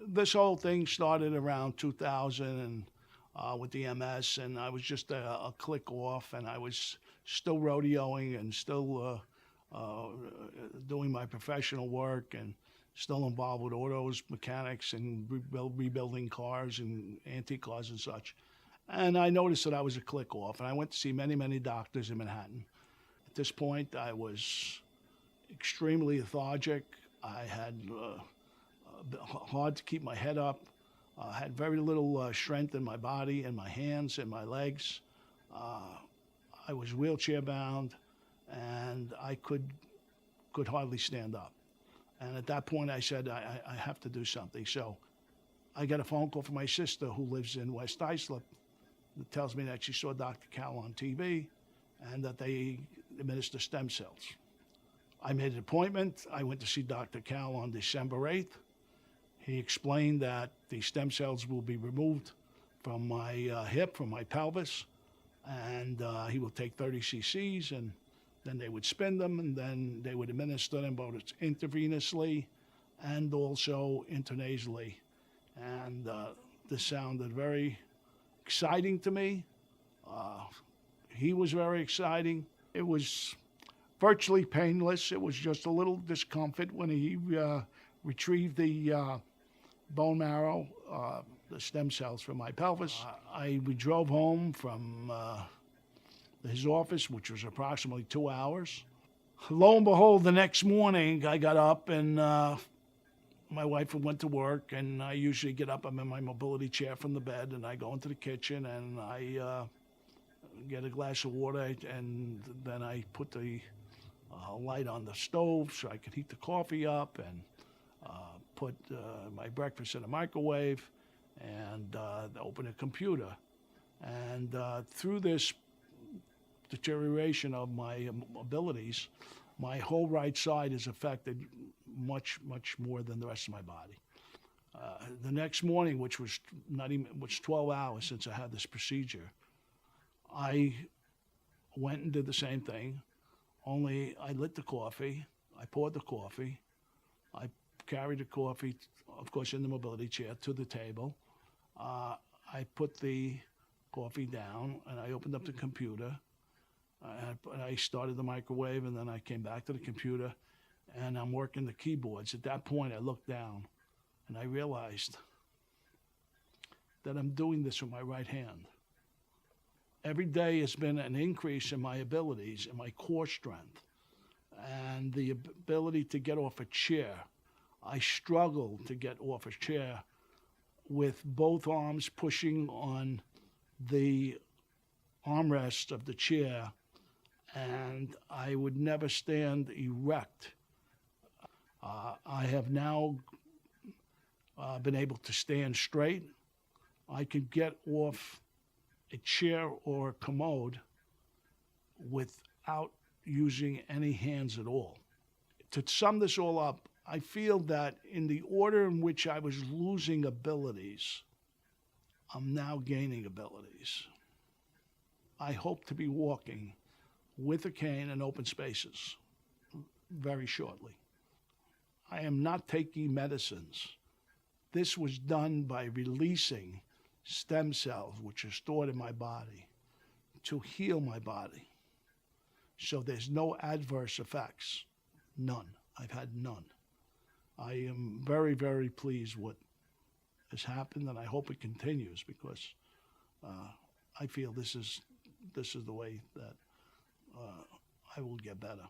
This whole thing started around 2000 and with the MS, and I was just a click off, and I was still rodeoing and still doing my professional work and still involved with autos, mechanics, and rebuilding cars and antique cars and such. And I noticed that I was a click off, and I went to see many, many doctors in Manhattan. At this point, I was extremely lethargic. I had hard to keep my head up. Had very little strength in my body and my hands and my legs. I was wheelchair bound, and I could hardly stand up. And at that point, I said, I have to do something. So I got a phone call from my sister who lives in West Islip that tells me that she saw Dr. Cal on TV and that they administer stem cells. I made an appointment. I went to see Dr. Cal on December 8th. He explained that the stem cells will be removed from my hip, from my pelvis, and he will take 30 cc's, and then they would spin them, and then they would administer them both intravenously and also intranasally. And this sounded very exciting to me. He was very exciting. It was virtually painless. It was just a little discomfort when he retrieved the bone marrow, the stem cells from my pelvis. We drove home from his office, which was approximately 2 hours. Lo and behold, the next morning I got up and my wife went to work, and I usually get up, I'm in my mobility chair from the bed, and I go into the kitchen and I get a glass of water, and then I put the light on the stove so I could heat the coffee up, and put my breakfast in the microwave, and open a computer. And through this deterioration of my abilities, my whole right side is affected much, much more than the rest of my body. The next morning, which was 12 hours since I had this procedure, I went and did the same thing, only I lit the coffee, I poured the coffee, I carried the coffee, of course, in the mobility chair to the table. I put the coffee down, and I opened up the computer. I started the microwave, and then I came back to the computer, and I'm working the keyboards. At that point, I looked down, and I realized that I'm doing this with my right hand. Every day has been an increase in my abilities and my core strength and the ability to get off a chair. I struggle to get off a chair with both arms pushing on the armrest of the chair, and I would never stand erect. I have now been able to stand straight. I could get off a chair or a commode without using any hands at all. To sum this all up, I feel that in the order in which I was losing abilities, I'm now gaining abilities. I hope to be walking with a cane in open spaces very shortly. I am not taking medicines. This was done by releasing stem cells, which are stored in my body, to heal my body. So there's no adverse effects. None. I've had none. I am very, very pleased what has happened, and I hope it continues, because I feel this is the way that I will get better.